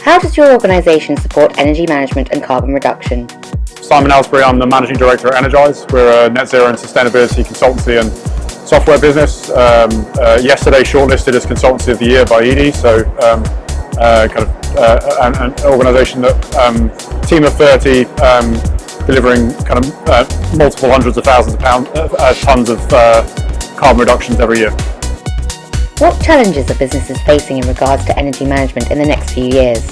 How does your organisation support energy management and carbon reduction? Simon Alsbury, I'm the Managing Director at Energise. We're a net zero and sustainability consultancy and software business. Yesterday shortlisted as Consultancy of the Year by ED, so an organisation that team of 30 delivering multiple hundreds of thousands of tons of carbon reductions every year. What challenges are businesses facing in regards to energy management in the next few years?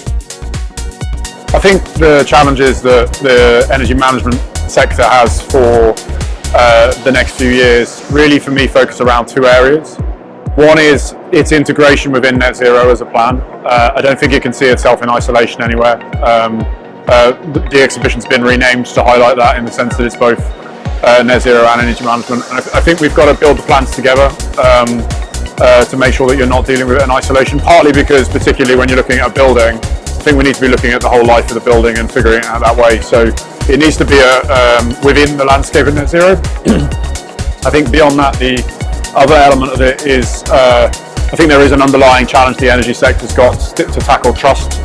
I think the challenges that the energy management sector has for the next few years really for me focus around two areas. One is its integration within net zero as a plan. I don't think it can see itself in isolation anywhere. The exhibition's been renamed to highlight that in the sense that it's both net zero and energy management. And I think we've got to build the plans together to make sure that you're not dealing with it in isolation, partly because particularly when you're looking at a building, I think we need to be looking at the whole life of the building and figuring it out that way. So it needs to be within the landscape of net zero. I think beyond that, the other element of it is I think there is an underlying challenge the energy sector's got to tackle trust,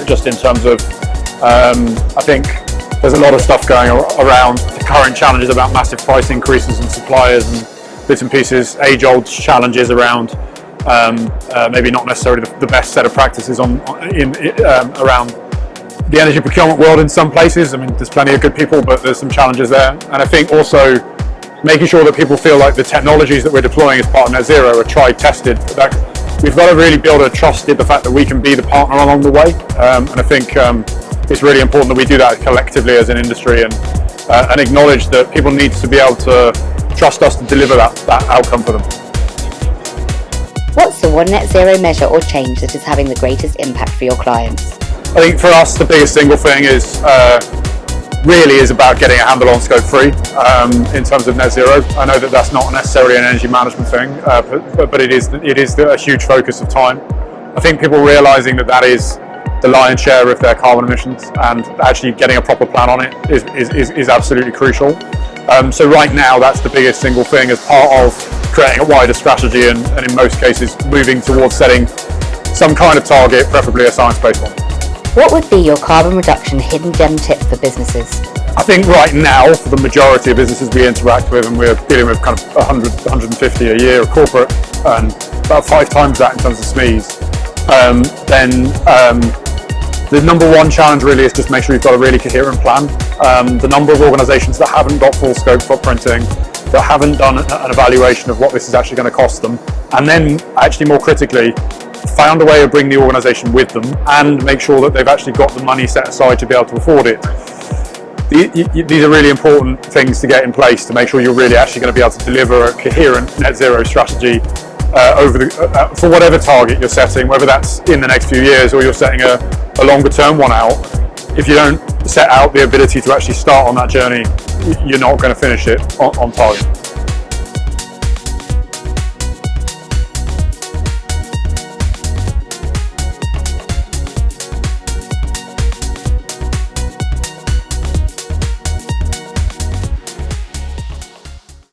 just in terms of I think there's a lot of stuff going around the current challenges about massive price increases in suppliers and bits and pieces, age-old challenges around maybe not necessarily the best set of practices around the energy procurement world in some places. I mean, there's plenty of good people, but there's some challenges there. And I think also making sure that people feel like the technologies that we're deploying as part of net zero are tried, tested. We've got to really build a trust in the fact that we can be the partner along the way. And I think it's really important that we do that collectively as an industry and acknowledge that people need to be able to trust us to deliver that outcome for them. What's the one net zero measure or change that is having the greatest impact for your clients? I think for us the biggest single thing is really is about getting a handle on Scope 3 in terms of net zero. I know that that's not necessarily an energy management thing, but it is a huge focus of time. I think people realising that is the lion's share of their carbon emissions, and actually getting a proper plan on it is absolutely crucial. So right now that's the biggest single thing as part of creating a wider strategy and in most cases moving towards setting some kind of target, preferably a science-based one. What would be your carbon reduction hidden gem tip for businesses? I think right now for the majority of businesses we interact with, and we're dealing with kind of 100, 150 a year of corporate and about 5 times that in terms of SMEs, the number one challenge really is just make sure you've got a really coherent plan. The number of organisations that haven't got full scope footprinting, that haven't done an evaluation of what this is actually going to cost them, and then actually more critically, found a way to bring the organisation with them and make sure that they've actually got the money set aside to be able to afford it. These are really important things to get in place to make sure you're really actually going to be able to deliver a coherent net zero strategy for whatever target you're setting, whether that's in the next few years or you're setting a longer term one out. If you don't set out the ability to actually start on that journey, you're not going to finish it on target.